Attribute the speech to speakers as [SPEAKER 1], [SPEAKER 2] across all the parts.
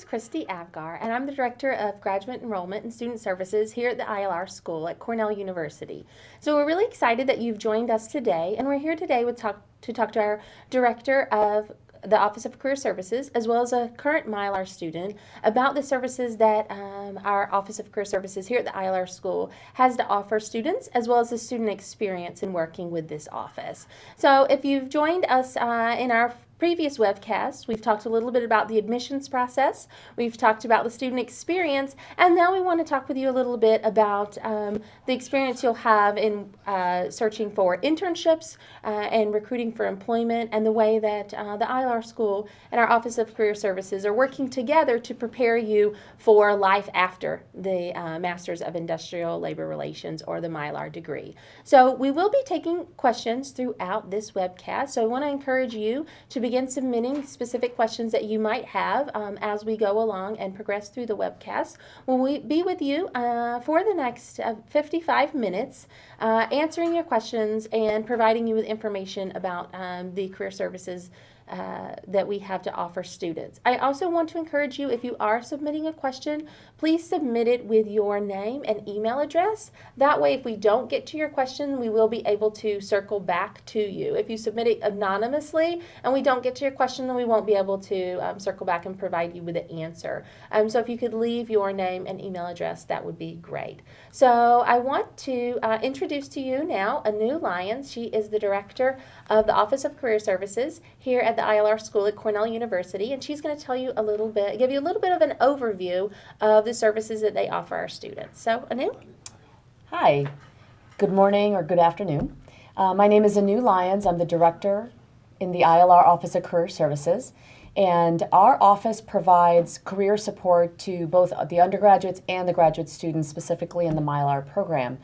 [SPEAKER 1] Christy Avgar, and I'm the Director of Graduate Enrollment and Student Services here at the ILR School at Cornell University. So we're really excited that you've joined us today, and we're here today to talk to our Director of the Office of Career Services, as well as a current MILR student, about the services that our Office of Career Services here at the ILR School has to offer students, as well as the student experience in working with this office. So if you've joined us in our previous webcasts, we've talked a little bit about the admissions process, we've talked about the student experience, and now we want to talk with you a little bit about the experience you'll have in searching for internships and recruiting for employment, and the way that the ILR School and our Office of Career Services are working together to prepare you for life after the Masters of Industrial Labor Relations, or the MILR degree. So we will be taking questions throughout this webcast, so I want to encourage you to begin submitting specific questions that you might have as we go along and progress through the webcast. We'll be with you for the next 55 minutes answering your questions and providing you with information about the career services that we have to offer students. I also want to encourage you, if you are submitting a question, please submit it with your name and email address. That way, if we don't get to your question, we will be able to circle back to you. If you submit it anonymously and we don't get to your question, then we won't be able to circle back and provide you with an answer. So if you could leave your name and email address, that would be great. So I want to introduce to you now Anu Lyons. She is the Director of the Office of Career Services here at the ILR School at Cornell University, and she's going to tell you a little bit, give you a little bit of an overview of the services that they offer our students. So, Anu?
[SPEAKER 2] Hi, good morning or good afternoon. My name is Anu Lyons. I'm the Director in the ILR Office of Career Services, and our office provides career support to both the undergraduates and the graduate students, specifically in the MILR program.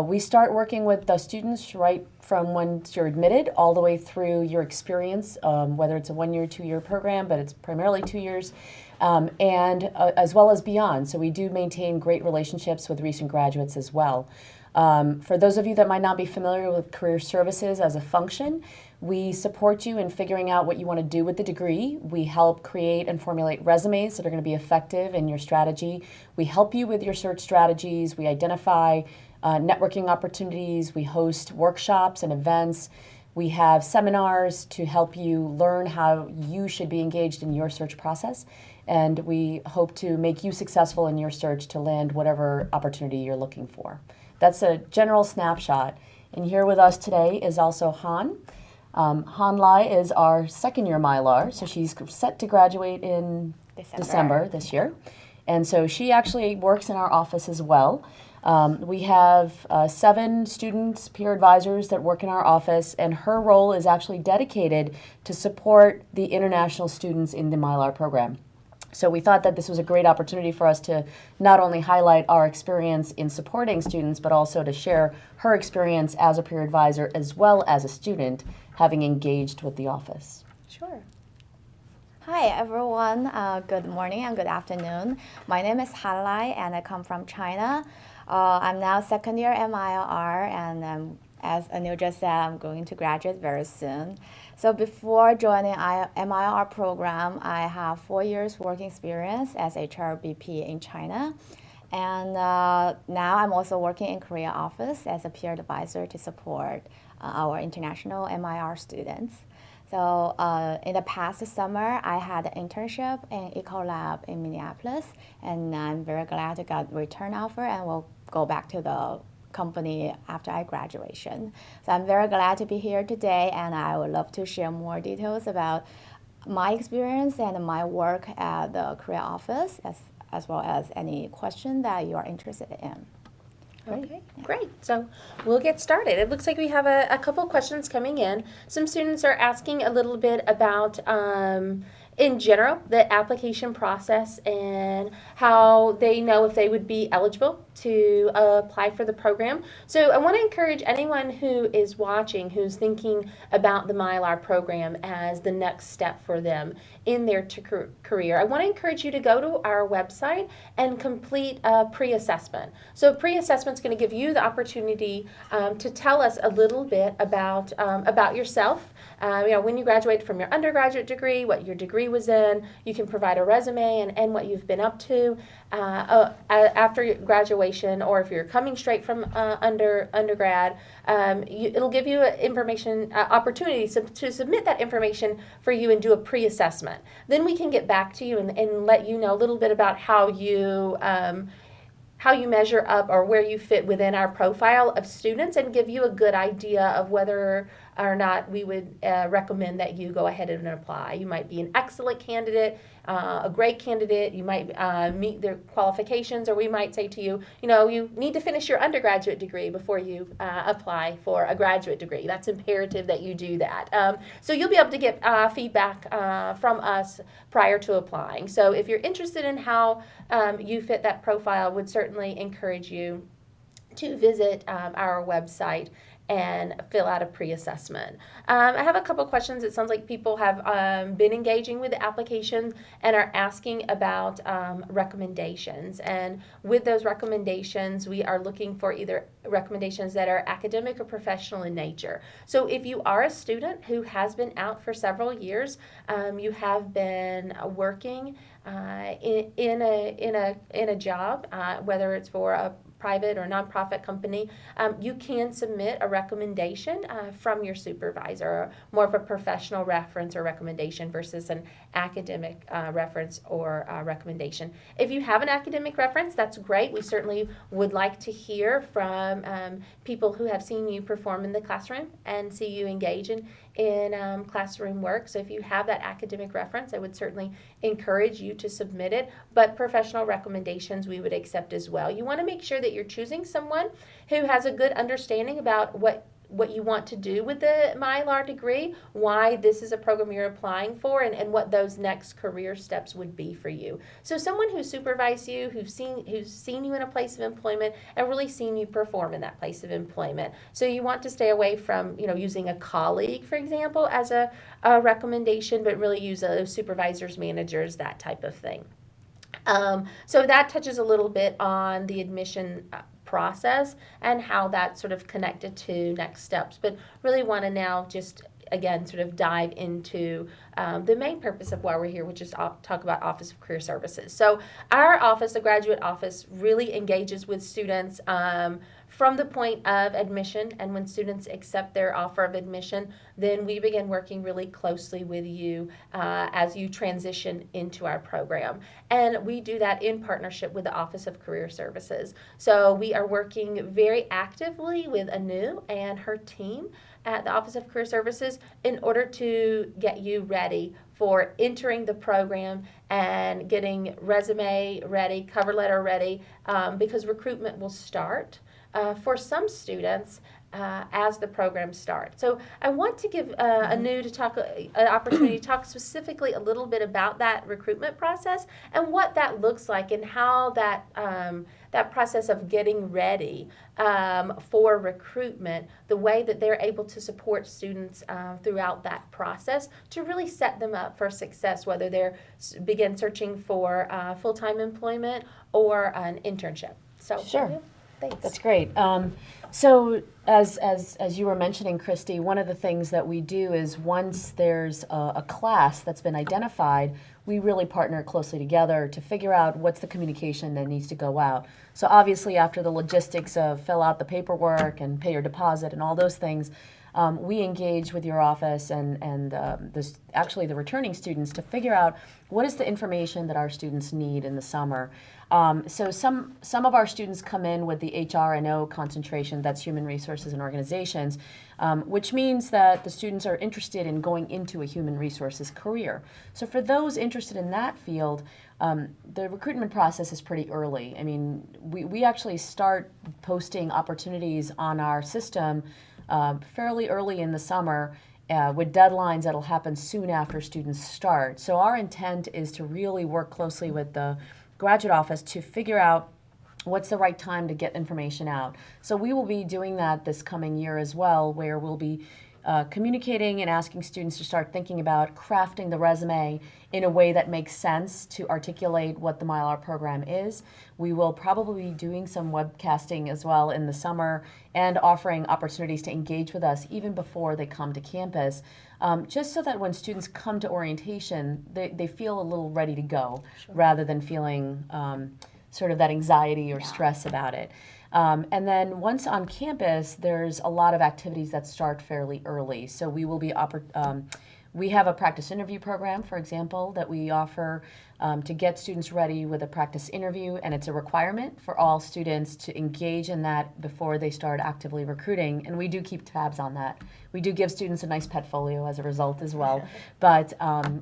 [SPEAKER 2] We start working with the students right from when you're admitted all the way through your experience, whether it's a 1-year, 2-year program, but it's primarily 2 years, and as well as beyond. So we do maintain great relationships with recent graduates as well. For those of you that might not be familiar with career services as a function, we support you in figuring out what you want to do with the degree. We help create and formulate resumes that are going to be effective in your strategy. We help you with your search strategies. We identify networking opportunities. We host workshops and events. We have seminars to help you learn how you should be engaged in your search process. And we hope to make you successful in your search to land whatever opportunity you're looking for. That's a general snapshot. And here with us today is also Han. Hilai is our second-year MILR, so she's set to graduate in December this year. And so she actually works in our office as well. We have 7 students, peer advisors that work in our office, and her role is actually dedicated to support the international students in the MILR program. So we thought that this was a great opportunity for us to not only highlight our experience in supporting students, but also to share her experience as a peer advisor as well as a student having engaged with the office.
[SPEAKER 1] Sure.
[SPEAKER 3] Hi everyone, good morning and good afternoon. My name is Hilai and I come from China. I'm now second year MILR, and as Anu just said, I'm going to graduate very soon. So before joining MILR program, I have 4 years working experience as HRBP in China. And now I'm also working in Korea office as a peer advisor to support our international MIR students. So in the past summer, I had an internship in Ecolab in Minneapolis, and I'm very glad to get a return offer and will go back to the company after I graduation. So I'm very glad to be here today, and I would love to share more details about my experience and my work at the career office, as well as any question that you are interested in.
[SPEAKER 1] Okay, great. So we'll get started. It looks like we have a couple questions coming in. Some students are asking a little bit about, in general, the application process and how they know if they would be eligible to apply for the program. So I want to encourage anyone who is watching, who's thinking about the MILR program as the next step for them in their career. I want to encourage you to go to our website and complete a pre-assessment. So pre-assessment is going to give you the opportunity to tell us a little bit about yourself. When you graduated from your undergraduate degree, what your degree was in. You can provide a resume and what you've been up to after graduation, or if you're coming straight from undergrad. It'll give you information opportunity to submit that information for you and do a pre-assessment. Then we can get back to you and let you know a little bit about how you measure up or where you fit within our profile of students, and give you a good idea of whether or not we would recommend that you go ahead and apply. You might be an excellent candidate, a great candidate. You might meet their qualifications, or we might say to you, you need to finish your undergraduate degree before you apply for a graduate degree. That's imperative that you do that. So you'll be able to get feedback from us prior to applying. So if you're interested in how you fit that profile, would certainly encourage you to visit our website and fill out a pre-assessment. I have a couple questions. It sounds like people have been engaging with the application and are asking about recommendations. And with those recommendations, we are looking for either recommendations that are academic or professional in nature. So if you are a student who has been out for several years, you have been working in a job, whether it's for a private or nonprofit company, you can submit a recommendation from your supervisor, more of a professional reference or recommendation versus an academic reference or recommendation. If you have an academic reference, that's great. We certainly would like to hear from people who have seen you perform in the classroom and see you engage in classroom work. So if you have that academic reference, I would certainly encourage you to submit it, but professional recommendations we would accept as well. You want to make sure that you're choosing someone who has a good understanding about what you want to do with the MILR degree, why this is a program you're applying for, and what those next career steps would be for you. So someone who supervised you, who's seen you in a place of employment and really seen you perform in that place of employment. So you want to stay away from using a colleague, for example, as a recommendation, but really use supervisors, managers, that type of thing. So that touches a little bit on the admission process and how that's sort of connected to next steps, but really want to now just again sort of dive into the main purpose of why we're here, which is talk about Office of Career Services. So our office, the graduate office, really engages with students from the point of admission, and when students accept their offer of admission, then we begin working really closely with you as you transition into our program. And we do that in partnership with the Office of Career Services. So we are working very actively with Anu and her team at the Office of Career Services in order to get you ready for entering the program and getting resume ready, cover letter ready, because recruitment will start for some students as the program starts. So I want to give Anu an opportunity to talk specifically a little bit about that recruitment process and what that looks like, and how that that process of getting ready for recruitment, the way that they're able to support students throughout that process to really set them up for success, whether they're begin searching for full-time employment or an internship. So
[SPEAKER 2] Sure.
[SPEAKER 1] Thanks.
[SPEAKER 2] That's great. So as you were mentioning, Christy, one of the things that we do is once there's a class that's been identified, we really partner closely together to figure out what's the communication that needs to go out. So obviously after the logistics of fill out the paperwork and pay your deposit and all those things, we engage with your office and actually the returning students to figure out what is the information that our students need in the summer. So some of our students come in with the HR&O concentration, that's human resources and organizations, which means that the students are interested in going into a human resources career. So for those interested in that field, the recruitment process is pretty early. I mean, we actually start posting opportunities on our system fairly early in the summer, with deadlines that'll happen soon after students start. So our intent is to really work closely with the graduate office to figure out what's the right time to get information out? So we will be doing that this coming year as well, where we'll be communicating and asking students to start thinking about crafting the resume in a way that makes sense to articulate what the MILR program is. We will probably be doing some webcasting as well in the summer and offering opportunities to engage with us even before they come to campus, just so that when students come to orientation, they feel a little ready to go rather than feeling sort of that anxiety or stress about it. And then once on campus, there's a lot of activities that start fairly early. So we will be we have a practice interview program, for example, that we offer to get students ready with a practice interview, and it's a requirement for all students to engage in that before they start actively recruiting, and we do keep tabs on that. We do give students a nice portfolio as a result as well, but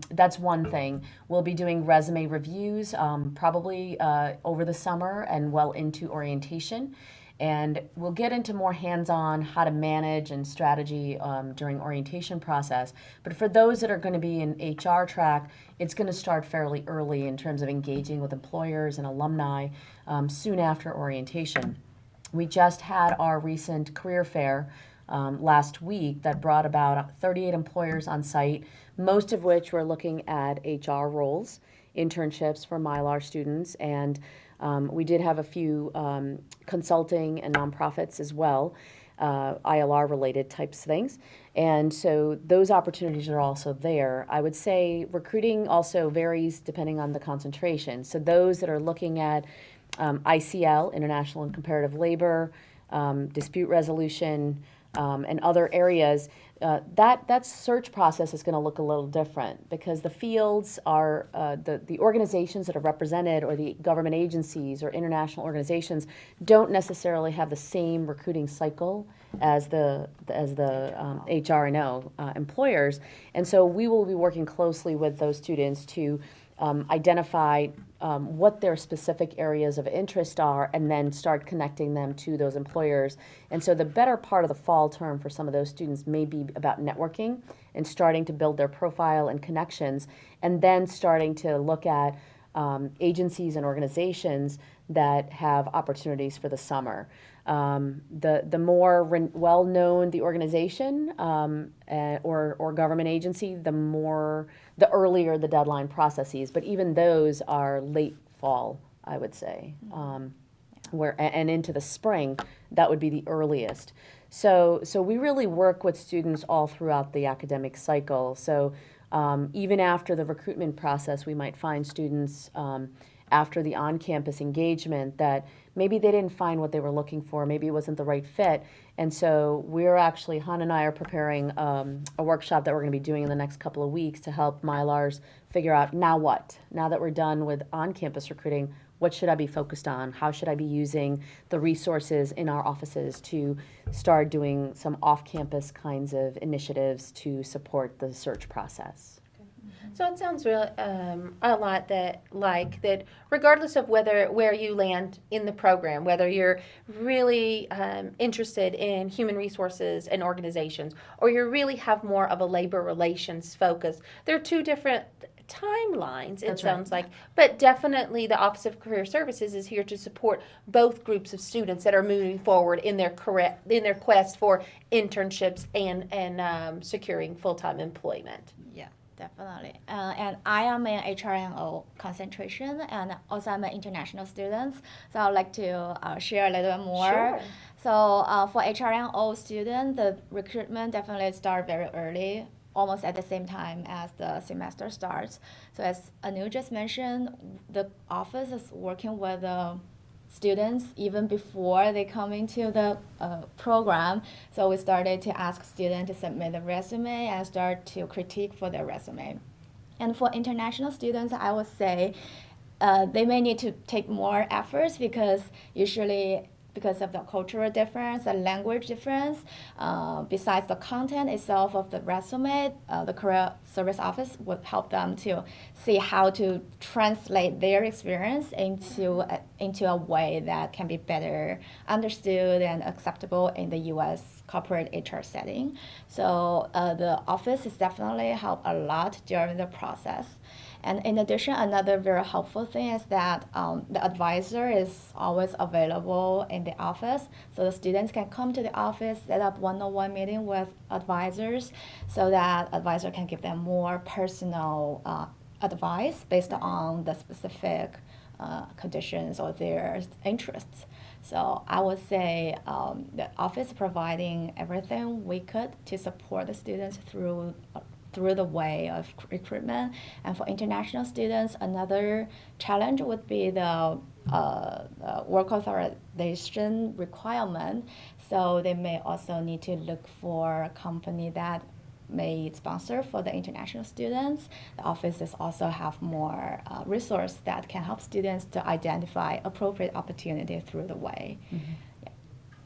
[SPEAKER 2] that's one thing. We'll be doing resume reviews probably over the summer and well into orientation. And we'll get into more hands-on how to manage and strategy during orientation process. But for those that are going to be in HR track, it's going to start fairly early in terms of engaging with employers and alumni soon after orientation. We just had our recent career fair last week that brought about 38 employers on site, most of which were looking at HR roles, internships for MILR students, and we did have a few consulting and nonprofits as well, ILR-related types of things. And so those opportunities are also there. I would say recruiting also varies depending on the concentration. So those that are looking at ICL, International and Comparative Labor, dispute resolution, and other areas, that search process is going to look a little different because the fields are the organizations that are represented, or the government agencies or international organizations, don't necessarily have the same recruiting cycle as the HR&O employers, and so we will be working closely with those students to identify what their specific areas of interest are, and then start connecting them to those employers. And so the better part of the fall term for some of those students may be about networking and starting to build their profile and connections, and then starting to look at agencies and organizations that have opportunities for the summer. The more well-known the organization or government agency, the earlier the deadline processes. But even those are late fall, I would say, and into the spring, that would be the earliest. So we really work with students all throughout the academic cycle. So even after the recruitment process, we might find students after the on-campus engagement that maybe they didn't find what they were looking for, maybe it wasn't the right fit. And so Han and I are preparing a workshop that we're going to be doing in the next couple of weeks to help MILRs figure out now what. Now that we're done with on-campus recruiting, what should I be focused on? How should I be using the resources in our offices to start doing some off-campus kinds of initiatives to support the search process?
[SPEAKER 1] So it sounds really a lot that regardless of where you land in the program, whether you're really interested in human resources and organizations, or you really have more of a labor relations focus, there are two different timelines, it sounds like. But definitely the Office of Career Services is here to support both groups of students that are moving forward in their quest for internships and securing full-time employment.
[SPEAKER 3] Yeah, definitely. And I am an HRNO concentration, and also I'm an international student. So I'd like to share a little bit more.
[SPEAKER 1] Sure.
[SPEAKER 3] So for HRNO students, the recruitment definitely start very early, almost at the same time as the semester starts. So as Anu just mentioned, the office is working with the students even before they come into the program. So we started to ask students to submit a resume and start to critique for their resume. And for international students, I would say they may need to take more efforts because usually because of the cultural difference, the language difference, besides the content itself of the resume, the Career Service Office would help them to see how to translate their experience into a way that can be better understood and acceptable in the U.S. corporate HR setting. So the office has definitely helped a lot during the process. And in addition, another very helpful thing is that the advisor is always available in the office. So the students can come to the office, set up one-on-one meeting with advisors so that advisor can give them more personal advice based on the specific conditions or their interests. So I would say the office providing everything we could to support the students through the way of recruitment. And for international students, another challenge would be the work authorization requirement. So they may also need to look for a company that may sponsor for the international students. The offices also have more resource that can help students to identify appropriate opportunity through the way.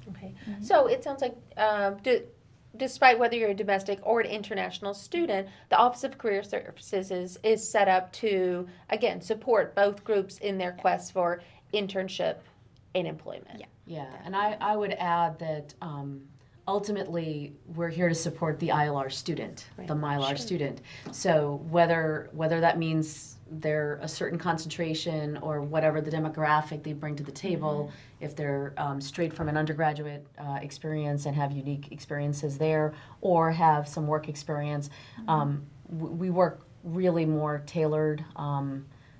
[SPEAKER 1] Okay. So it sounds like despite whether you're a domestic or an international student, the Office of Career Services is set up to, again, support both groups in their quest for internship and employment.
[SPEAKER 2] Yeah, and I would add that ultimately we're here to support the ILR student, the MILR student. So whether that means they're a certain concentration or whatever the demographic they bring to the table, if they're straight from an undergraduate experience and have unique experiences there, or have some work experience, we work really more tailored.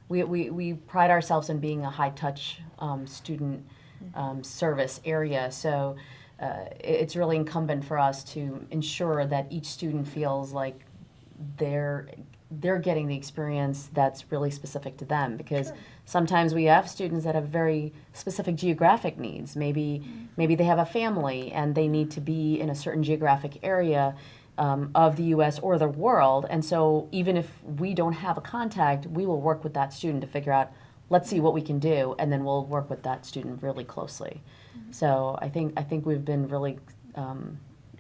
[SPEAKER 2] We pride ourselves in being a high-touch student service area. So it's really incumbent for us to ensure that each student feels like they're getting the experience that's really specific to them, because sometimes we have students that have very specific geographic needs. Maybe they have a family and they need to be in a certain geographic area of the U.S. or the world, and so even if we don't have a contact, we will work with that student to figure out, let's see what we can do, and then we'll work with that student really closely. So I think we've been really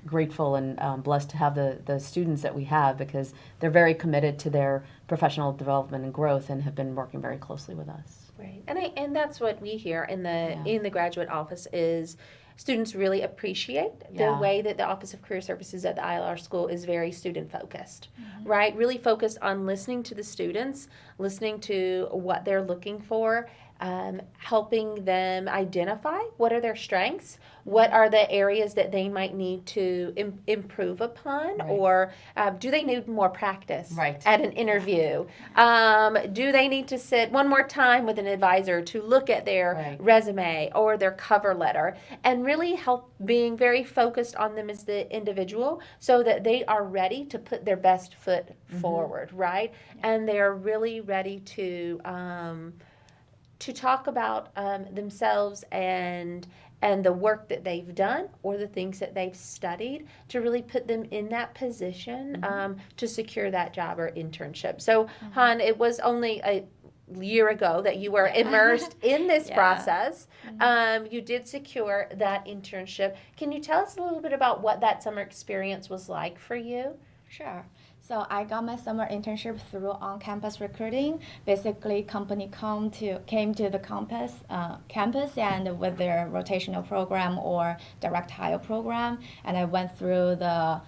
[SPEAKER 2] grateful and blessed to have the students that we have, because they're very committed to their professional development and growth and have been working very closely with us.
[SPEAKER 1] Right, and that's what we hear in the graduate office is students really appreciate the way that the Office of Career Services at the ILR school is very student focused, right? Really focused on listening to the students, listening to what they're looking for, helping them identify what are their strengths, what are the areas that they might need to improve upon, or do they need more practice at an interview? Do they need to sit one more time with an advisor to look at their resume or their cover letter, and really help being very focused on them as the individual so that they are ready to put their best foot forward, right? And they're really ready to talk about themselves and the work that they've done or the things that they've studied to really put them in that position to secure that job or internship. So, Han, it was only a year ago that you were immersed in this process. You did secure that internship. Can you tell us a little bit about what that summer experience was like for you?
[SPEAKER 3] Sure. So I got my summer internship through Oncampus Recruiting. Basically, company came to the campus and with their rotational program or direct hire program, and I went through the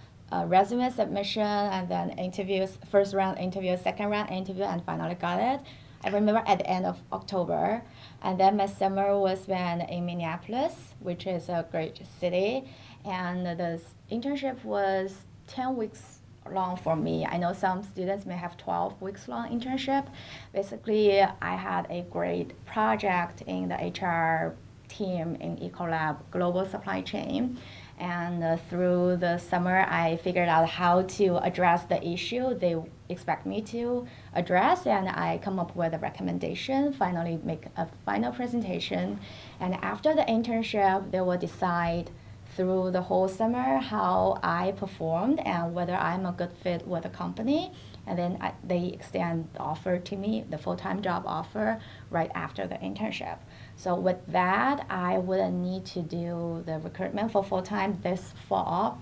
[SPEAKER 3] resume submission and then interviews, first round interview, second round interview, and finally got it. I remember at the end of October, and then my summer was spent in Minneapolis, which is a great city, and the internship was 10 weeks long for me. I know some students may have 12 weeks long internship. Basically, I had a great project in the HR team in Ecolab Global Supply Chain. And through the summer, I figured out how to address the issue they expect me to address, and I come up with a recommendation, finally make a final presentation. And after the internship, they will decide through the whole summer how I performed and whether I'm a good fit with the company. And then they extend the offer to me, the full-time job offer, right after the internship. So with that, I wouldn't need to do the recruitment for full-time this fall,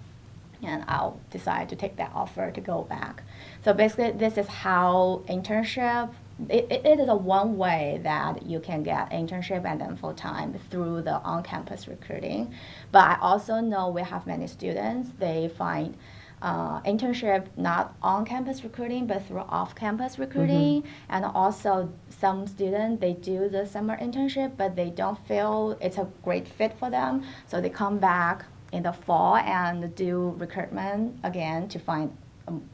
[SPEAKER 3] and I'll decide to take that offer to go back. So basically, this is how internship, it is a one way that you can get internship and then full-time through the on-campus recruiting. But I also know we have many students, they find internship not on campus recruiting but through off campus recruiting. And also some students, they do the summer internship but they don't feel it's a great fit for them, so they come back in the fall and do recruitment again to find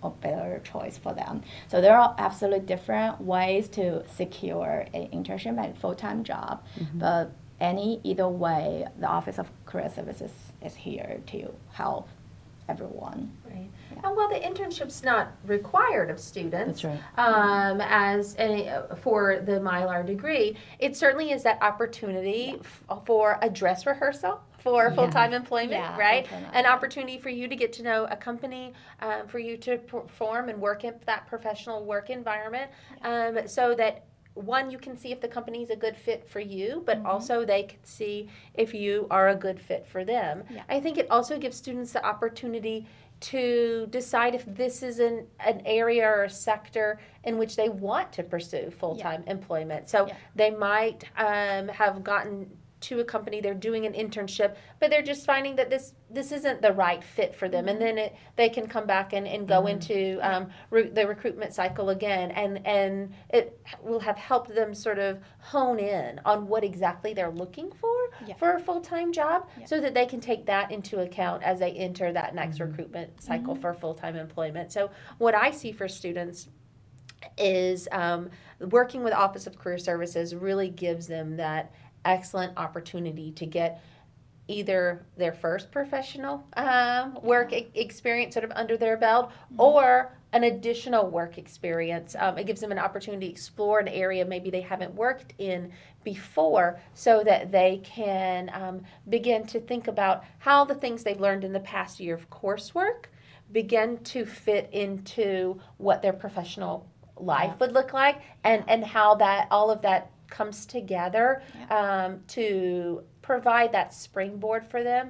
[SPEAKER 3] a better choice for them. So there are absolutely different ways to secure an internship and full-time job, but either way, the Office of Career Services is here to help everyone.
[SPEAKER 1] Right. And while the internship's not required of students,
[SPEAKER 2] That's right.
[SPEAKER 1] For the MILR degree, it certainly is that opportunity for a dress rehearsal for full-time employment,
[SPEAKER 3] Yeah,
[SPEAKER 1] right?
[SPEAKER 3] definitely.
[SPEAKER 1] An opportunity for you to get to know a company, for you to perform and work in that professional work environment, so that one, you can see if the company's a good fit for you, but also they can see if you are a good fit for them.
[SPEAKER 3] Yeah.
[SPEAKER 1] I think it also gives students the opportunity to decide if this is an area or a sector in which they want to pursue full-time employment. So
[SPEAKER 3] Yeah.
[SPEAKER 1] they might have gotten to a company, they're doing an internship, but they're just finding that this isn't the right fit for them. And then they can come back and go into the recruitment cycle again, and it will have helped them sort of hone in on what exactly they're looking for a full-time job, so that they can take that into account as they enter that next recruitment cycle for full-time employment. So what I see for students is working with Office of Career Services really gives them that excellent opportunity to get either their first professional work experience sort of under their belt, or an additional work experience. It gives them an opportunity to explore an area maybe they haven't worked in before, so that they can begin to think about how the things they've learned in the past year of coursework begin to fit into what their professional life would look like, and how that all of that comes together to provide that springboard for them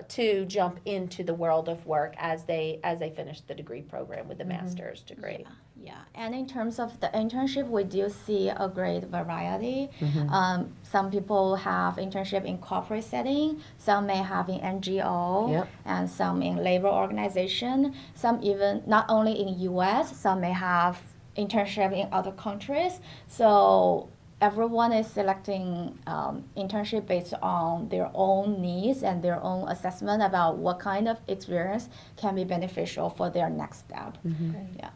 [SPEAKER 1] to jump into the world of work as they finish the degree program with the master's degree.
[SPEAKER 3] Yeah, and in terms of the internship, we do see a great variety. Some people have internship in corporate setting, some may have in NGO, and some in labor organization. Some even not only in U.S., some may have internship in other countries. So everyone is selecting internship based on their own needs and their own assessment about what kind of experience can be beneficial for their next step. Yeah.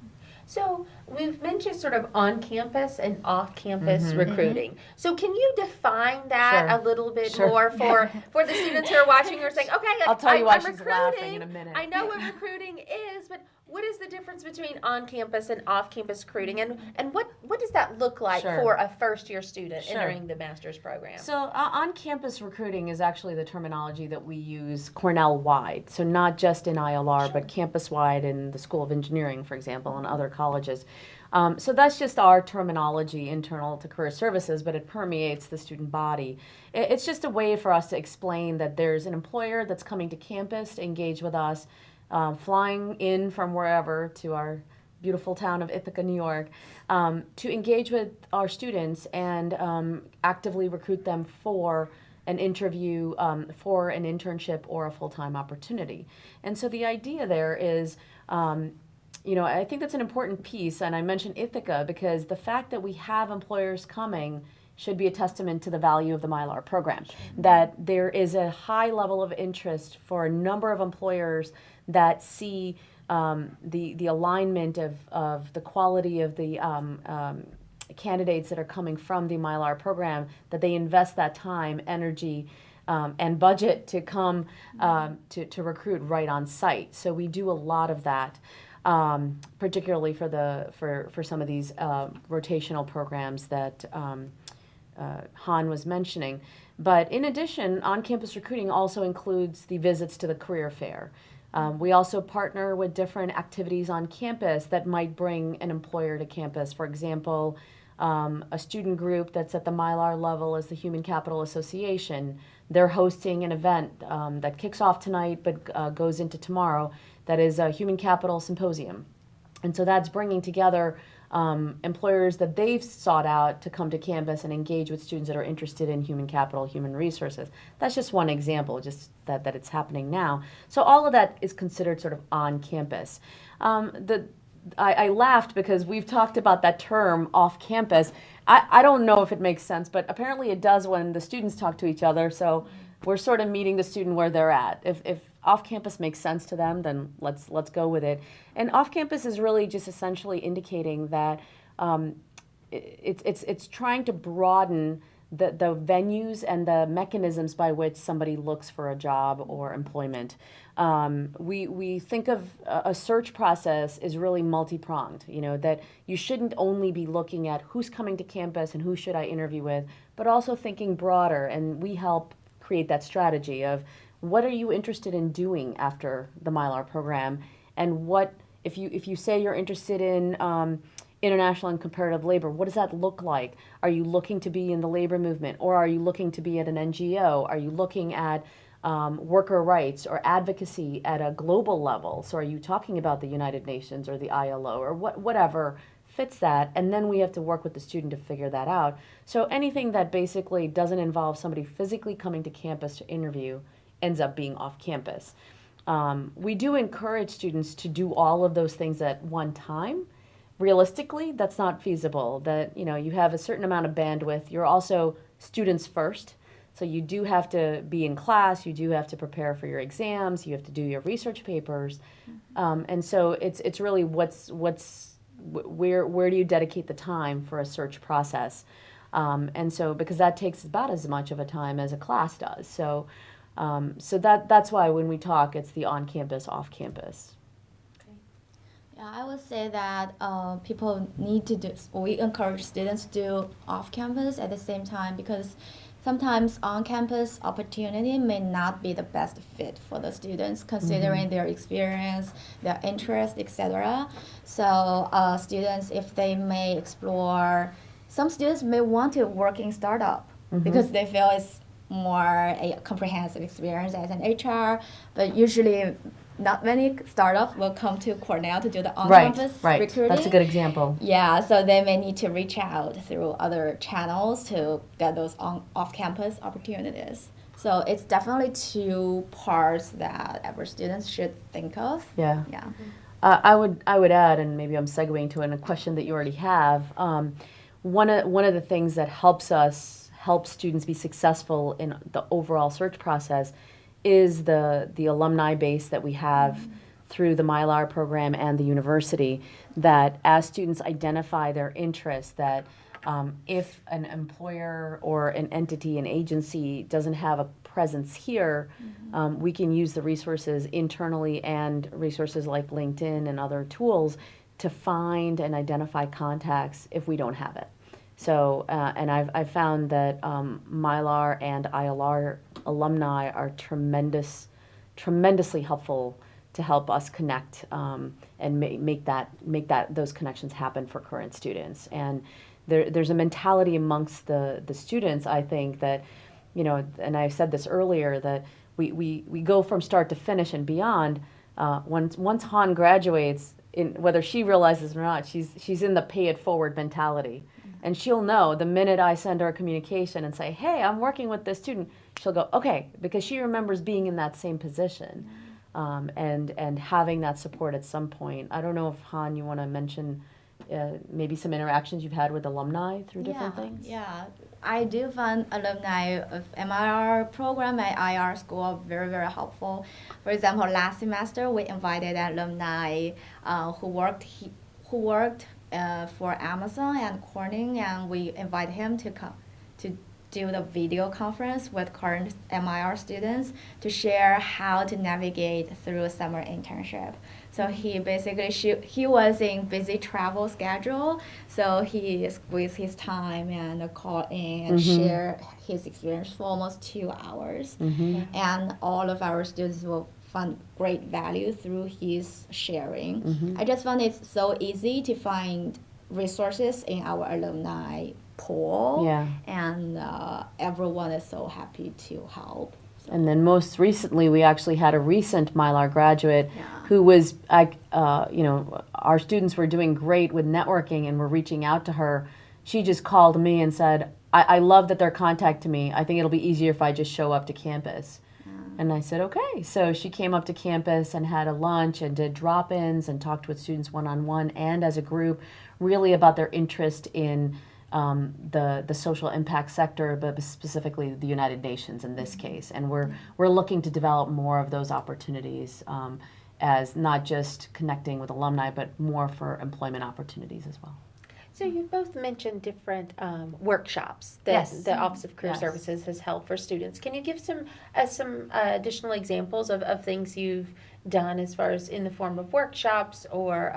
[SPEAKER 1] So we've mentioned sort of on-campus and off-campus recruiting. So can you define that a little bit more for the students who are watching who are saying, okay,
[SPEAKER 2] I'll tell you why
[SPEAKER 1] I'm
[SPEAKER 2] she's
[SPEAKER 1] recruiting.
[SPEAKER 2] laughing in a minute.
[SPEAKER 1] I know what recruiting is, but what is the difference between on-campus and off-campus recruiting, and what does that look like for a first-year student entering the master's program?
[SPEAKER 2] So on-campus recruiting is actually the terminology that we use Cornell-wide. So not just in ILR, but campus-wide in the School of Engineering, for example, and other colleges. So that's just our terminology internal to Career Services, but it permeates the student body. It's just a way for us to explain that there's an employer that's coming to campus to engage with us, flying in from wherever to our beautiful town of Ithaca, New York, to engage with our students and actively recruit them for an interview, for an internship or a full-time opportunity. And so the idea there is, I think that's an important piece, and I mentioned Ithaca because the fact that we have employers coming should be a testament to the value of the MILR program. That there is a high level of interest for a number of employers that see the alignment of the quality of the candidates that are coming from the MILR program, that they invest that time, energy, and budget to come to recruit right on site. So we do a lot of that. Particularly for some of these rotational programs that Han was mentioning. But in addition, on-campus recruiting also includes the visits to the career fair. We also partner with different activities on campus that might bring an employer to campus. For example, a student group that's at the MILR level is the Human Capital Association. They're hosting an event that kicks off tonight but goes into tomorrow. That is a Human Capital Symposium. And so that's bringing together employers that they've sought out to come to campus and engage with students that are interested in human capital, human resources. That's just one example, just that it's happening now. So all of that is considered sort of on campus. I laughed because we've talked about that term off campus. I don't know if it makes sense, but apparently it does when the students talk to each other. So we're sort of meeting the student where they're at. If off campus makes sense to them, then let's go with it. And off campus is really just essentially indicating that it's trying to broaden the venues and the mechanisms by which somebody looks for a job or employment. We think of a search process is really multi-pronged, that you shouldn't only be looking at who's coming to campus and who should I interview with, but also thinking broader. And we help create that strategy of what are you interested in doing after the MILR program, and what if you say you're interested in international and comparative labor, what does that look like? Are you looking to be in the labor movement, or are you looking to be at an NGO? Are you looking at worker rights or advocacy at a global level? So are you talking about the United Nations or the ILO or whatever fits that? And then we have to work with the student to figure that out. So anything that basically doesn't involve somebody physically coming to campus to interview ends up being off campus. We do encourage students to do all of those things at one time. Realistically, that's not feasible. That you have a certain amount of bandwidth. You're also students first, so you do have to be in class. You do have to prepare for your exams. You have to do your research papers, and so it's really where do you dedicate the time for a search process, and so because that takes about as much of a time as a class does. So that's why when we talk, it's the on campus, off campus.
[SPEAKER 3] Yeah, I would say that people need to do, we encourage students to do off campus at the same time, because sometimes on campus opportunity may not be the best fit for the students considering their experience, their interest, etc. So students, if they may explore, some students may want to work in startup because they feel it's more a comprehensive experience as an HR, but usually not many startups will come to Cornell to do the on-campus recruiting.
[SPEAKER 2] That's a good example.
[SPEAKER 3] Yeah, so they may need to reach out through other channels to get those off-campus opportunities. So it's definitely two parts that every student should think of.
[SPEAKER 2] Yeah.
[SPEAKER 3] Yeah.
[SPEAKER 2] I would add, and maybe I'm segueing to a question that you already have. One of the things that help students be successful in the overall search process is the alumni base that we have through the MILR program and the university, that as students identify their interests, that if an employer or an entity, an agency doesn't have a presence here, we can use the resources internally and resources like LinkedIn and other tools to find and identify contacts if we don't have it. So, and I've found that MILR and ILR alumni are tremendously helpful to help us connect and make those connections happen for current students. And there's a mentality amongst the students, I think, that, and I said this earlier, that we go from start to finish and beyond. Once Han graduates, whether she realizes it or not, she's in the pay it forward mentality. And she'll know the minute I send her a communication and say, hey, I'm working with this student, she'll go, okay, because she remembers being in that same position and having that support at some point. I don't know if, Han, you want to mention maybe some interactions you've had with alumni through different things?
[SPEAKER 3] Yeah, I do find alumni of MIR program at IR school very, very helpful. For example, last semester we invited an alumni who worked for Amazon and Corning, and we invite him to come to do the video conference with current MIR students to share how to navigate through a summer internship. So he basically, he was in busy travel schedule, so he squeezed his time and called in and share his experience for almost 2 hours. And all of our students will find great value through his sharing. I just found it so easy to find resources in our alumni pool, and everyone is so happy to help.
[SPEAKER 2] And then most recently, we actually had a recent MILR graduate who was, our students were doing great with networking and were reaching out to her. She just called me and said, I love that they're contacting me. I think it'll be easier if I just show up to campus. And I said, okay. So she came up to campus and had a lunch and did drop-ins and talked with students one-on-one and as a group, really about their interest in the social impact sector, but specifically the United Nations in this case. And we're looking to develop more of those opportunities as not just connecting with alumni, but more for employment opportunities as well.
[SPEAKER 1] So you both mentioned different workshops that
[SPEAKER 2] Yes.
[SPEAKER 1] the Office of Career
[SPEAKER 2] Yes.
[SPEAKER 1] Services has held for students. Can you give some additional examples of things you've done as far as in the form of workshops or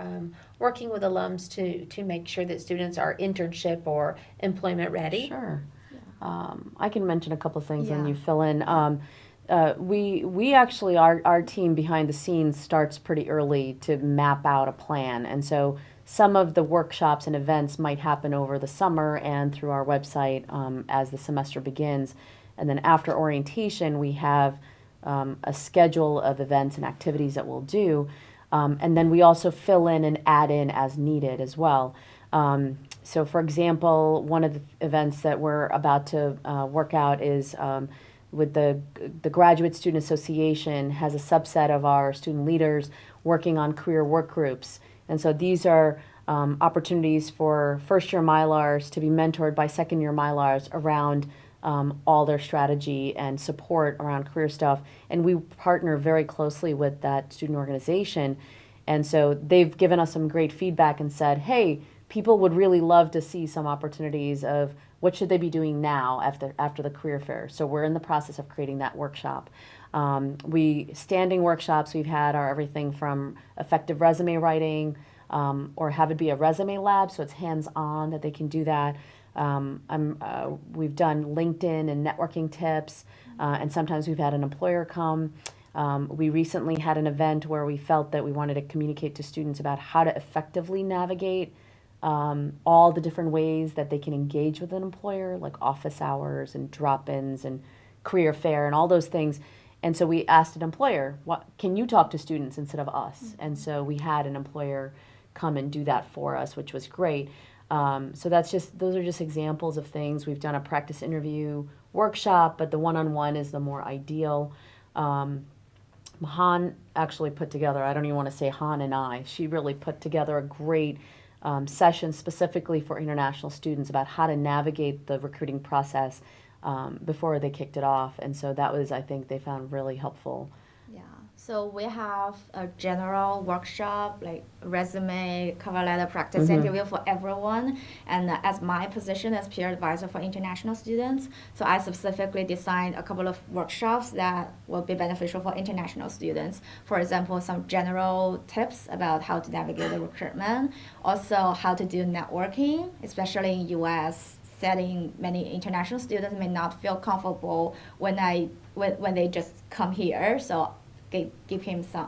[SPEAKER 1] working with alums to make sure that students are internship or employment ready?
[SPEAKER 2] Sure. I can mention a couple of things and
[SPEAKER 3] Yeah.
[SPEAKER 2] you fill in. We actually, our team behind the scenes starts pretty early to map out a plan. And so some of the workshops and events might happen over the summer and through our website as the semester begins. And then after orientation, we have a schedule of events and activities that we'll do. And then we also fill in and add in as needed as well. So for example, one of the events that we're about to work out is with the Graduate Student Association has a subset of our student leaders working on career work groups. And so these are opportunities for first-year MILRs to be mentored by second-year MILRs around all their strategy and support around career stuff. And we partner very closely with that student organization. And so they've given us some great feedback and said, hey, people would really love to see some opportunities of what should they be doing now after the career fair. So we're in the process of creating that workshop. Standing workshops we've had are everything from effective resume writing or have it be a resume lab, so it's hands-on that they can do that. We've done LinkedIn and networking tips, and sometimes we've had an employer come. We recently had an event where we felt that we wanted to communicate to students about how to effectively navigate all the different ways that they can engage with an employer, like office hours and drop-ins and career fair and all those things. And so we asked an employer, can you talk to students instead of us? Mm-hmm. And so we had an employer come and do that for us, which was great. So those are just examples of things. We've done a practice interview workshop, but the one-on-one is the more ideal. Han actually put together, I don't even want to say Han and I, she really put together a great session specifically for international students about how to navigate the recruiting process before they kicked it off. And so that was, I think, they found really helpful.
[SPEAKER 3] Yeah, so we have a general workshop, like resume, cover letter, practice interview for everyone. And as my position as peer advisor for international students, so I specifically designed a couple of workshops that will be beneficial for international students. For example, some general tips about how to navigate the recruitment, also how to do networking, especially in US setting. Many international students may not feel comfortable when they just come here, so give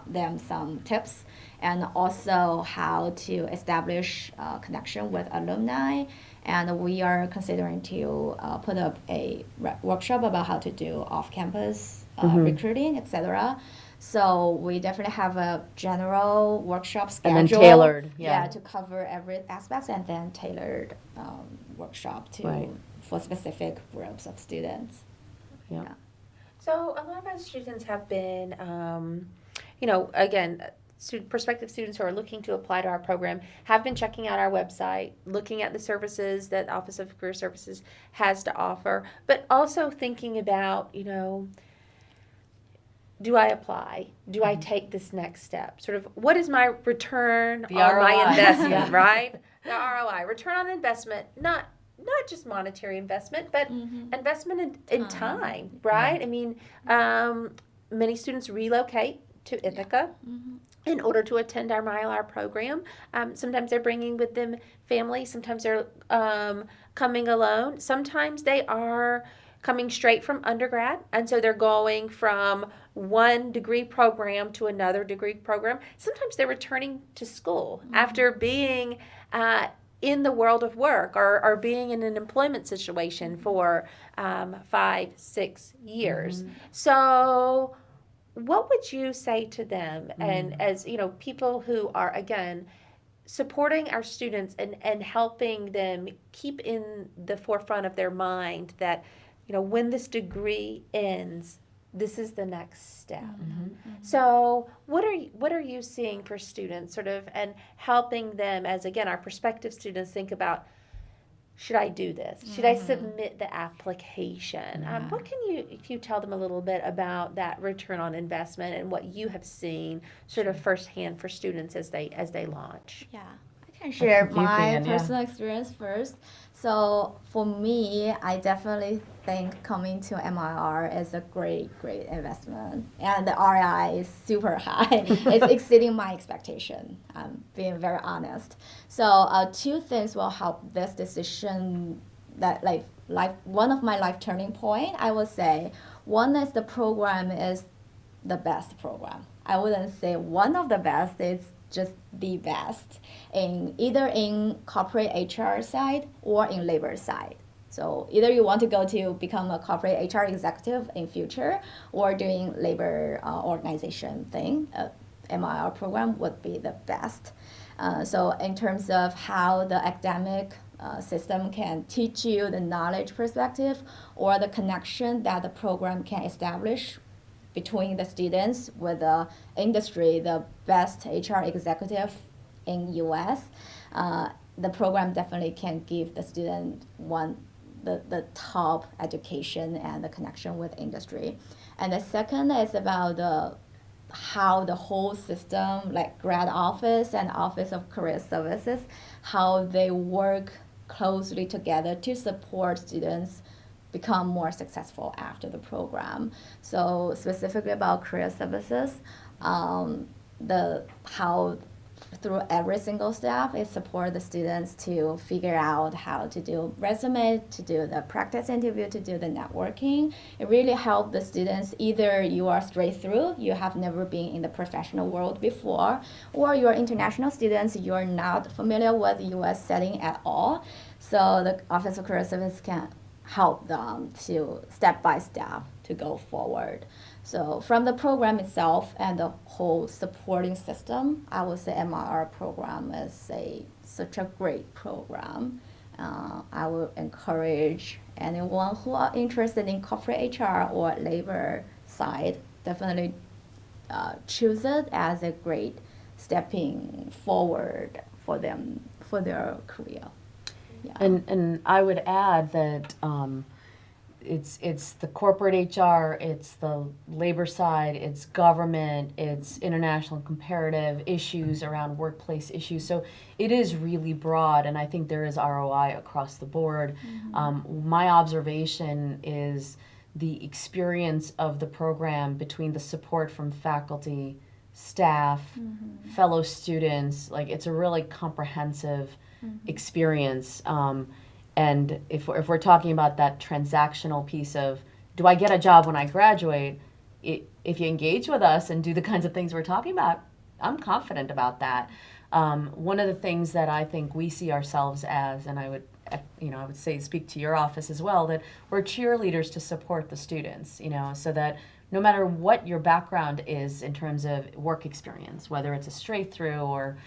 [SPEAKER 3] them some tips, and also how to establish a connection with alumni. And we are considering to put up a workshop about how to do off-campus recruiting, etc. So we definitely have a general workshop schedule.
[SPEAKER 2] And then tailored, yeah.
[SPEAKER 3] To cover every aspect, and then tailored workshop for specific groups of students.
[SPEAKER 2] Yeah.
[SPEAKER 1] So a lot of our students have been, again, prospective students who are looking to apply to our program have been checking out our website, looking at the services that Office of Career Services has to offer, but also thinking about, do I apply? Do I take this next step? Sort of, what is my return on my investment, right? The ROI, return on investment, not just monetary investment, but investment in time, right? Yeah. I mean, many students relocate to Ithaca in order to attend our MILR program. Sometimes they're bringing with them family. Sometimes they're coming alone. Sometimes they are coming straight from undergrad, and so they're going from one degree program to another degree program. Sometimes they're returning to school after being in the world of work or being in an employment situation for 5-6 years. So what would you say to them, and as people who are, again, supporting our students and helping them keep in the forefront of their mind that when this degree ends, this is the next step. So what are you seeing for students, sort of, and helping them as, again, our prospective students think about, should I do this? Should I submit the application? What can you tell them a little bit about that return on investment and what you have seen sort of firsthand for students as they launch?
[SPEAKER 3] Yeah, I can share
[SPEAKER 2] You
[SPEAKER 3] my
[SPEAKER 2] can, yeah.
[SPEAKER 3] personal experience first. So for me, I definitely think coming to MIR is a great investment, and the ROI is super high. It's exceeding my expectation. I'm being very honest. So two things will help this decision. That one of my life turning point, I would say. One is the program is the best program. I wouldn't say one of the best. It's just the best in either in corporate HR side or in labor side. So either you want to go to become a corporate HR executive in future or doing labor organization thing, MIR program would be the best. So in terms of how the academic system can teach you the knowledge perspective or the connection that the program can establish between the students with the industry, the best HR executive in US, the program definitely can give the student the top education and the connection with industry. And the second is about how the whole system, like grad office and Office of Career Services, how they work closely together to support students become more successful after the program. So specifically about career services, how through every single step it support the students to figure out how to do resume, to do the practice interview, to do the networking. It really helped the students, either you are straight through, you have never been in the professional world before, or you're international students, you're not familiar with US setting at all. So the Office of Career Service can help them to step by step to go forward. So from the program itself and the whole supporting system, I would say MIR program is such a great program. I would encourage anyone who are interested in corporate HR or labor side, definitely choose it as a great stepping forward for them, for their career. Yeah.
[SPEAKER 2] And I would add that it's the corporate HR, it's the labor side, it's government, it's international comparative issues around workplace issues. So it is really broad, and I think there is ROI across the board. My observation is the experience of the program between the support from faculty, staff, fellow students. Like, it's a really comprehensive experience. And if we're talking about that transactional piece of, do I get a job when I graduate? If you engage with us and do the kinds of things we're talking about, I'm confident about that. One of the things that I think we see ourselves as, and I would say speak to your office as well, that we're cheerleaders to support the students, so that no matter what your background is in terms of work experience, whether it's a straight through or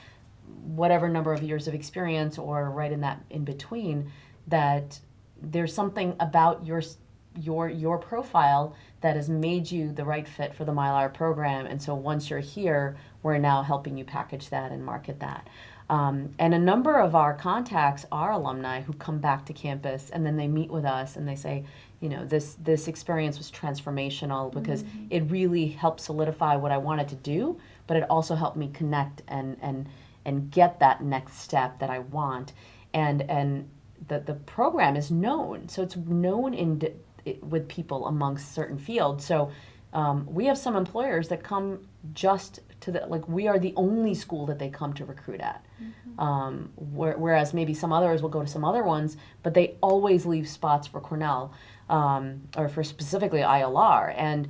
[SPEAKER 2] whatever number of years of experience or right in that in between, that there's something about your profile that has made you the right fit for the MILR program. And so once you're here, we're now helping you package that and market that. And a number of our contacts are alumni who come back to campus, and then they meet with us and they say, this experience was transformational because it really helped solidify what I wanted to do, but it also helped me connect and get that next step that I want. And the program is known, so it's known with people amongst certain fields. So we have some employers that come just to we are the only school that they come to recruit at. Whereas maybe some others will go to some other ones, but they always leave spots for Cornell or for specifically ILR. And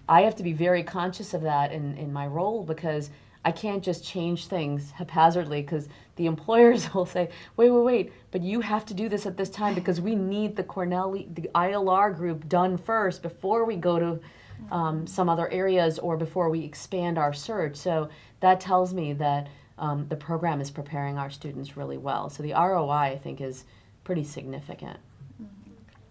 [SPEAKER 2] I have to be very conscious of that in my role, because I can't just change things haphazardly because the employers will say, wait, but you have to do this at this time because we need the the ILR group done first before we go to some other areas or before we expand our search. So that tells me that the program is preparing our students really well. So the ROI, I think, is pretty significant.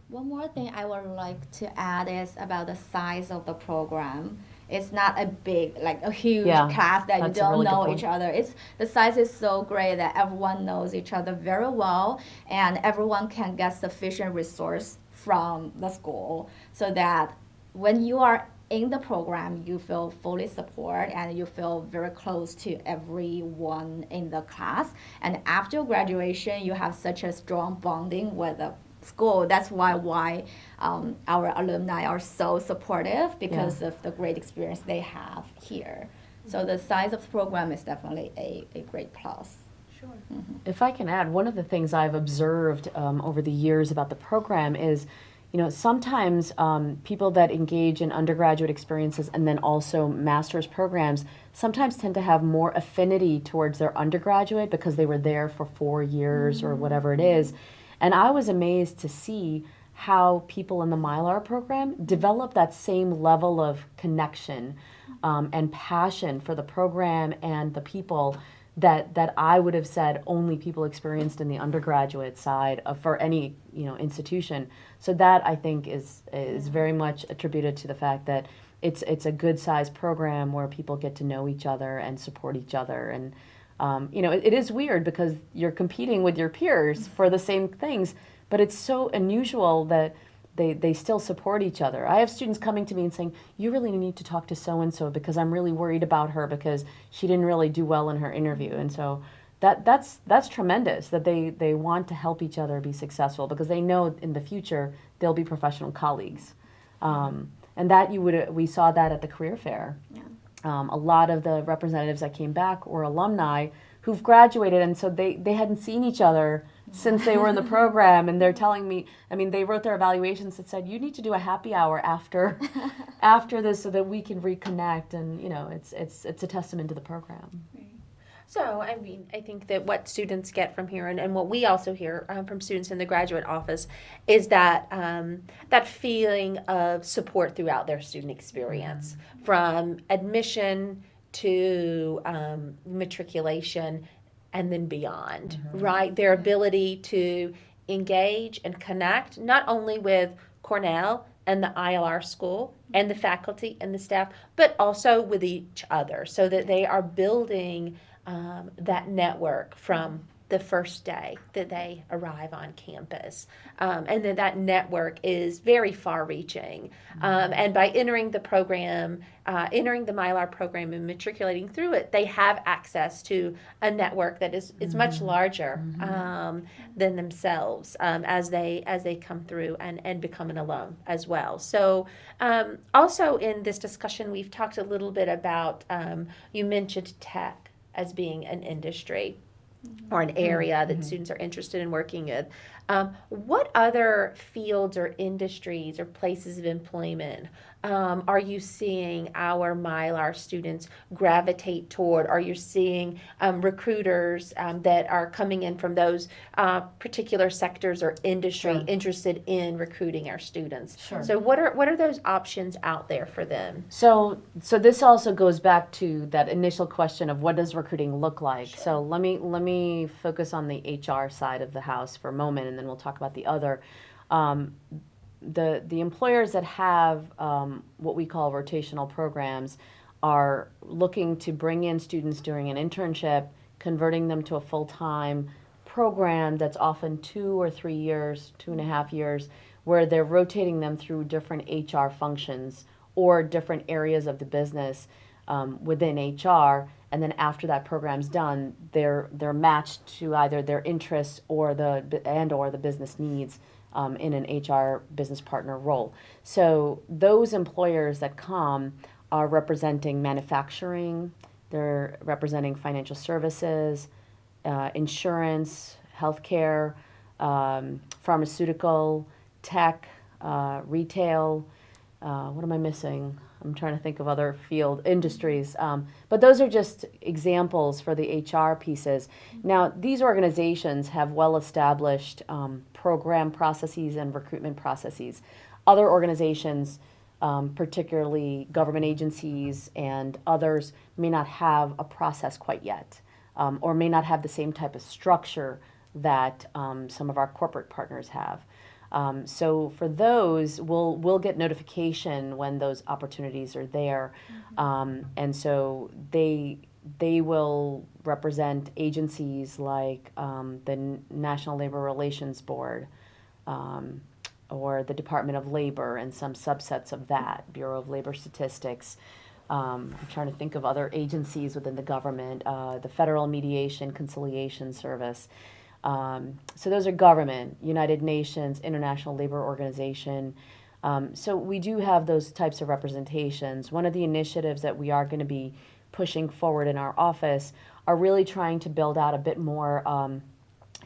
[SPEAKER 3] One more thing I would like to add is about the size of the program. It's not a big, like a huge class that you
[SPEAKER 2] that's a
[SPEAKER 3] don't
[SPEAKER 2] really good
[SPEAKER 3] know
[SPEAKER 2] point.
[SPEAKER 3] each other. It's the size is so great that everyone knows each other very well, and everyone can get sufficient resource from the school, so that when you are in the program, you feel fully supported and you feel very close to everyone in the class. And after graduation, you have such a strong bonding with the school. That's why our alumni are so supportive because of the great experience they have here. So the size of the program is definitely a great plus.
[SPEAKER 1] Sure.
[SPEAKER 2] If I can add, one of the things I've observed over the years about the program is, sometimes people that engage in undergraduate experiences and then also master's programs sometimes tend to have more affinity towards their undergraduate because they were there for 4 years or whatever it is. And I was amazed to see how people in the MILR program develop that same level of connection and passion for the program and the people that I would have said only people experienced in the undergraduate side for any institution. So that I think is very much attributed to the fact that it's a good sized program where people get to know each other and support each other. And it is weird because you're competing with your peers for the same things, but it's so unusual that they still support each other. I have students coming to me and saying, you really need to talk to so-and-so because I'm really worried about her because she didn't really do well in her interview. And so that's tremendous that they want to help each other be successful because they know in the future they'll be professional colleagues. And that we saw that at the career fair.
[SPEAKER 3] Yeah.
[SPEAKER 2] A lot of the representatives that came back were alumni who've graduated, and so they hadn't seen each other since they were in the program, and they're telling me, they wrote their evaluations that said, you need to do a happy hour after this so that we can reconnect, and it's a testament to the program.
[SPEAKER 1] So, I think that what students get from here and what we also hear from students in the graduate office is that that feeling of support throughout their student experience, from admission to matriculation and then beyond, right? Their ability to engage and connect not only with Cornell and the ILR school and the faculty and the staff, but also with each other so that they are building that network from the first day that they arrive on campus. And then that network is very far-reaching. And by entering the program, entering the MILR program and matriculating through it, they have access to a network that is much larger than themselves as they come through and become an alum as well. So also in this discussion, we've talked a little bit about, you mentioned tech as being an industry or an area that students are interested in working with. What other fields or industries or places of employment are you seeing our MILR students gravitate toward? Are you seeing recruiters that are coming in from those particular sectors or industry interested in recruiting our students?
[SPEAKER 2] Sure.
[SPEAKER 1] So what are those options out there for them?
[SPEAKER 2] So this also goes back to that initial question of what does recruiting look like. Sure. So let me focus on the HR side of the house for a moment, and then we'll talk about the other. The employers that have what we call rotational programs are looking to bring in students during an internship, converting them to a full-time program that's often 2 or 3 years, 2.5 years, where they're rotating them through different HR functions or different areas of the business within HR. And then after that program's done, they're matched to either their interests or the business needs in an HR business partner role. So those employers that come are representing manufacturing, they're representing financial services, insurance, healthcare, pharmaceutical, tech, retail, what am I missing? I'm trying to think of other field industries. But those are just examples for the HR pieces. Now, these organizations have well-established program processes and recruitment processes. Other organizations, particularly government agencies and others, may not have a process quite yet, or may not have the same type of structure that some of our corporate partners have. So for those, we'll get notification when those opportunities are there, and so they will represent agencies like the National Labor Relations Board, or the Department of Labor and some subsets of that, Bureau of Labor Statistics. I'm trying to think of other agencies within the government, the Federal Mediation Conciliation Service. So those are government, United Nations, International Labor Organization. So we do have those types of representations. One of the initiatives that we are going to be pushing forward in our office are really trying to build out a bit more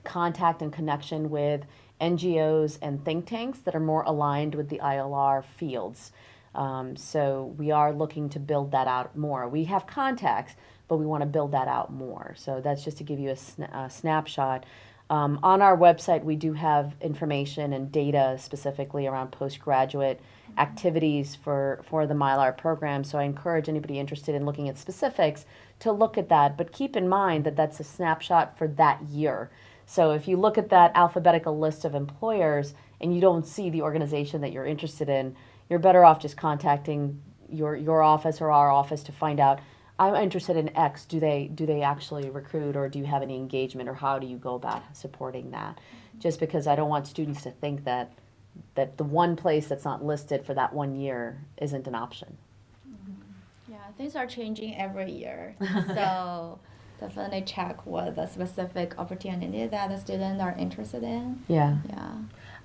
[SPEAKER 2] contact and connection with NGOs and think tanks that are more aligned with the ILR fields. So we are looking to build that out more. We have contacts, but we want to build that out more. So that's just to give you a snapshot. On our website, we do have information and data specifically around postgraduate activities for the MILR program. So I encourage anybody interested in looking at specifics to look at that. But keep in mind that that's a snapshot for that year. So if you look at that alphabetical list of employers and you don't see the organization that you're interested in, you're better off just contacting your office or our office to find out, I'm interested in X. Do they actually recruit, or do you have any engagement, or how do you go about supporting that? Just because I don't want students to think that the one place that's not listed for that 1 year isn't an option.
[SPEAKER 3] Yeah, things are changing every year. So definitely check what the specific opportunity that the students are interested in.
[SPEAKER 2] Yeah.
[SPEAKER 3] Yeah.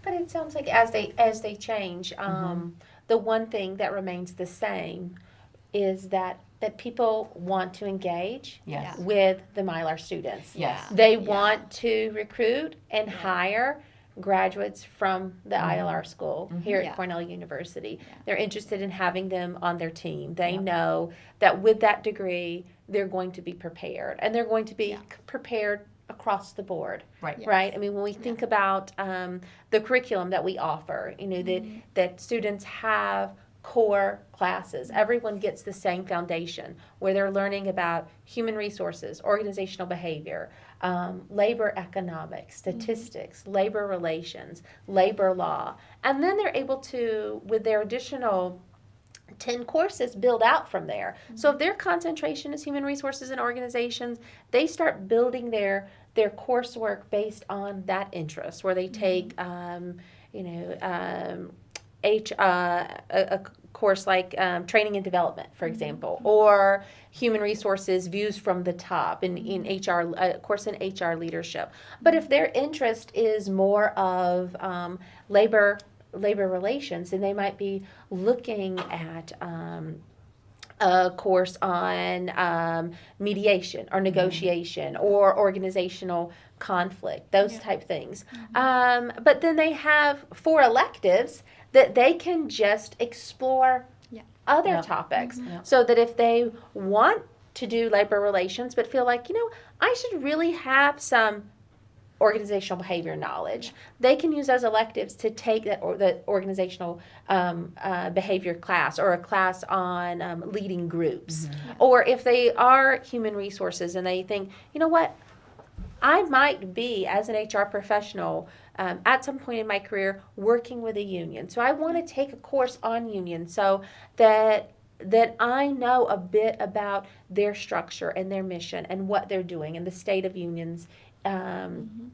[SPEAKER 1] But it sounds like as they change, the one thing that remains the same is that people want to engage
[SPEAKER 2] Yes.
[SPEAKER 1] with the MILR students.
[SPEAKER 2] Yes.
[SPEAKER 1] They want to recruit and hire graduates from the ILR school here at
[SPEAKER 3] Yeah.
[SPEAKER 1] Cornell University. They're interested in having them on their team. They know that with that degree, they're going to be prepared, and they're going to be prepared across the board.
[SPEAKER 2] Right.
[SPEAKER 3] Yes.
[SPEAKER 1] Right? I mean, when we think about the curriculum that we offer, that students have core classes. Everyone gets the same foundation where they're learning about human resources, organizational behavior, labor economics, statistics, labor relations, labor law. And then they're able to, with their additional 10 courses, build out from there. So if their concentration is human resources and organizations, they start building their coursework based on that interest, where they take, a course like training and development, for example, or human resources views from the top in HR, a course in HR leadership. But if their interest is more of labor relations, then they might be looking at a course on mediation or negotiation or organizational conflict, those type things. But then they have 4 electives that they can just explore other topics. So that if they want to do labor relations but feel like, I should really have some organizational behavior knowledge, they can use those electives to take that the organizational behavior class, or a class on leading groups. Or if they are human resources and they think, what, I might be, as an HR professional, at some point in my career, working with a union. So I want to take a course on unions so that I know a bit about their structure and their mission and what they're doing and the state of unions in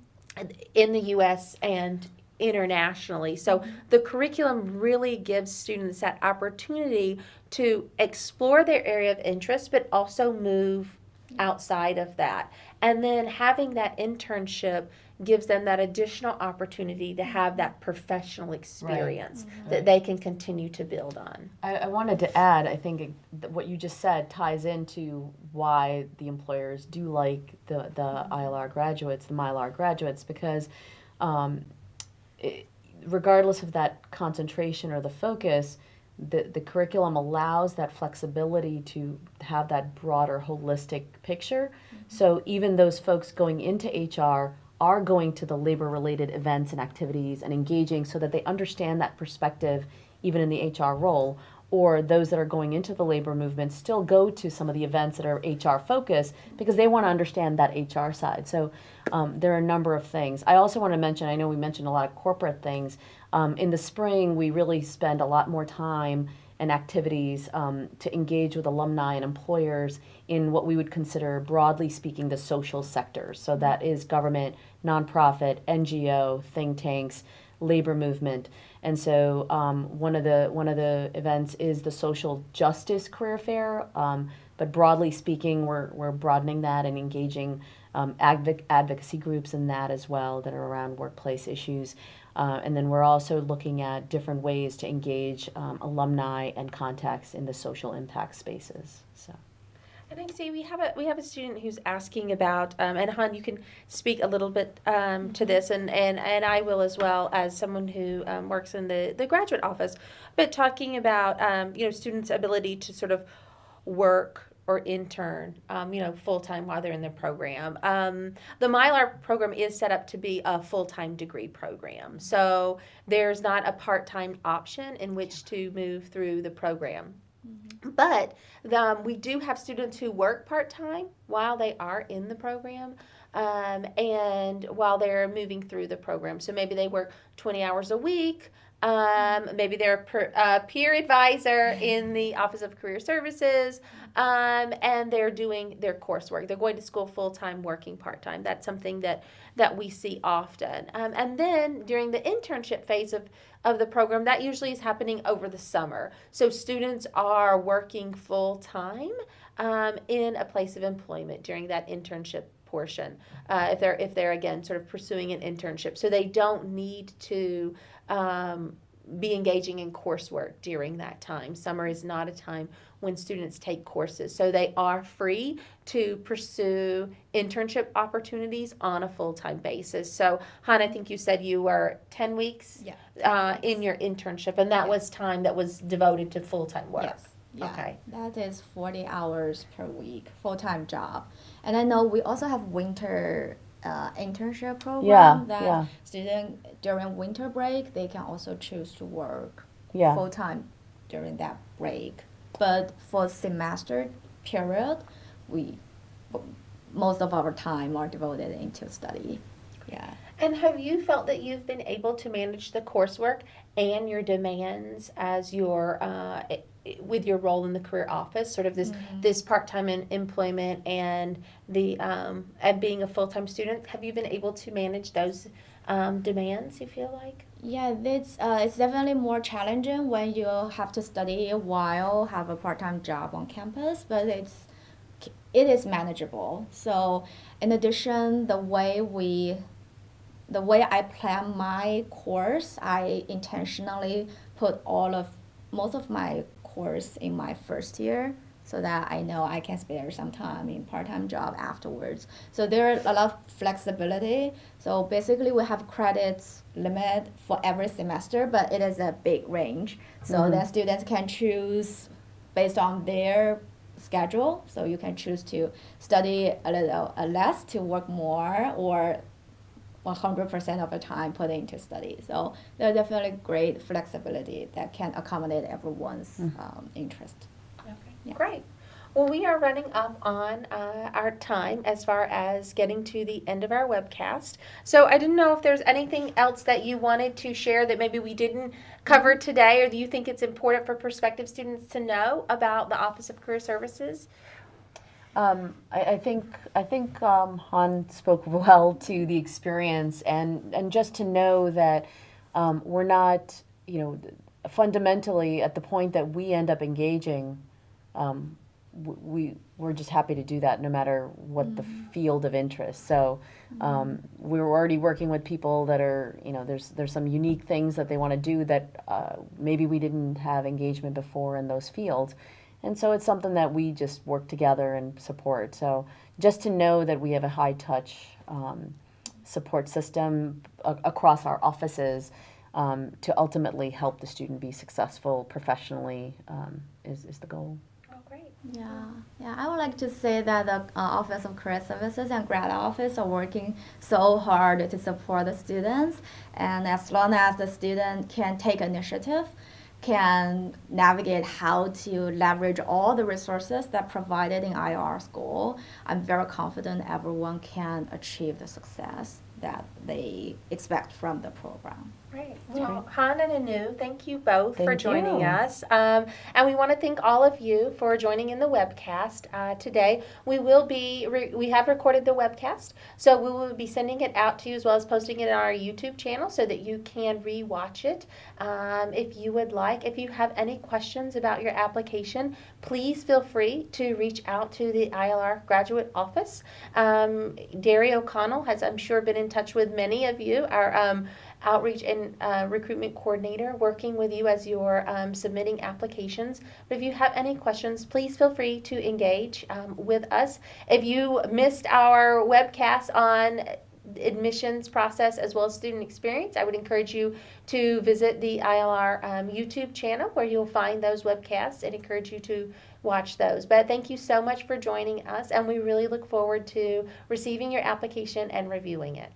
[SPEAKER 1] the U.S. and internationally. So the curriculum really gives students that opportunity to explore their area of interest, but also move outside of that. And then having that internship gives them that additional opportunity to have that professional experience that they can continue to build on.
[SPEAKER 2] I wanted to add, I think what you just said ties into why the employers do like the ILR graduates, the MILR graduates, because regardless of that concentration or the focus, the curriculum allows that flexibility to have that broader holistic picture. So even those folks going into HR are going to the labor related events and activities and engaging so that they understand that perspective even in the HR role, or those that are going into the labor movement still go to some of the events that are HR focused because they want to understand that HR side. So there are a number of things. I also want to mention, I know we mentioned a lot of corporate things. In the spring, we really spend a lot more time and activities to engage with alumni and employers in what we would consider, broadly speaking, the social sectors. So that is government, nonprofit, NGO, think tanks, labor movement. And so one of the events is the social justice career fair. But broadly speaking, we're broadening that and engaging advocacy groups in that as well that are around workplace issues. And then we're also looking at different ways to engage alumni and contacts in the social impact spaces. So.
[SPEAKER 1] And I see we have a student who's asking about, and Han, you can speak a little bit to this, and I will as well as someone who works in the graduate office, but talking about students' ability to sort of work or intern, full-time while they're in the program. The MILR program is set up to be a full-time degree program. So there's not a part-time option in which to move through the program. Mm-hmm. But we do have students who work part-time while they are in the program and while they're moving through the program. So maybe they work 20 hours a week. Maybe they're a peer advisor in the Office of Career Services, and they're doing their coursework. They're going to school full-time, working part-time. That's something that we see often. And then during the internship phase of the program, that usually is happening over the summer. So students are working full-time in a place of employment during that internship portion, if they're again sort of pursuing an internship. So they don't need to be engaging in coursework during that time. Summer is not a time when students take courses. So they are free to pursue internship opportunities on a full-time basis. So Han, I think you said you were 10 weeks in your internship, and that was time that was devoted to full-time work.
[SPEAKER 3] Yes. Yeah,
[SPEAKER 1] okay.
[SPEAKER 3] That is 40 hours per week, full-time job. And I know we also have winter internship program that students during winter break, they can also choose to work full-time during that break. But for semester period, most of our time are devoted into study. Yeah.
[SPEAKER 1] And have you felt that you've been able to manage the coursework and your demands as your with your role in the career office, sort of this part-time employment and the and being a full-time student? Have you been able to manage those demands, you feel like?
[SPEAKER 3] Yeah, it's definitely more challenging when you have to study while have a part-time job on campus, but it is manageable. So in addition, the way I plan my course, I intentionally put most of my course in my first year so that I know I can spare some time in part-time job afterwards. So there are a lot of flexibility. So basically we have credits limit for every semester, but it is a big range. So then students can choose based on their schedule. So you can choose to study a little less to work more, or 100% of the time put into study. So there's definitely great flexibility that can accommodate everyone's interest.
[SPEAKER 1] Okay. Yeah. Great. Well, we are running up on our time as far as getting to the end of our webcast. So I didn't know if there's anything else that you wanted to share that maybe we didn't cover today, or do you think it's important for prospective students to know about the Office of Career Services?
[SPEAKER 2] I think Han spoke well to the experience, and just to know that we're not, fundamentally at the point that we end up engaging, we're just happy to do that no matter what the field of interest. So we're already working with people that are, there's some unique things that they want to do that maybe we didn't have engagement before in those fields. And so it's something that we just work together and support. So just to know that we have a high touch support system across our offices to ultimately help the student be successful professionally is the goal.
[SPEAKER 1] Oh, great.
[SPEAKER 3] Yeah, I would like to say that the Office of Career Services and Grad Office are working so hard to support the students, and as long as the student can take initiative, can navigate how to leverage all the resources that provided in IR school, I'm very confident everyone can achieve the success that they expect from the program.
[SPEAKER 1] Great. Well, Han and Anu, thank you both for
[SPEAKER 2] Thank
[SPEAKER 1] joining
[SPEAKER 2] you.
[SPEAKER 1] us. And we want to thank all of you for joining in the webcast today. We have recorded the webcast, so we will be sending it out to you as well as posting it on our YouTube channel so that you can re-watch it if you would like. If you have any questions about your application, please feel free to reach out to the ILR graduate office. Derry O'Connell has, I'm sure, been in touch with many of you, our outreach and recruitment coordinator, working with you as you're submitting applications. But if you have any questions, please feel free to engage with us. If you missed our webcast on admissions process as well as student experience, I would encourage you to visit the ILR YouTube channel where you'll find those webcasts and encourage you to watch those. But thank you so much for joining us, and we really look forward to receiving your application and reviewing it.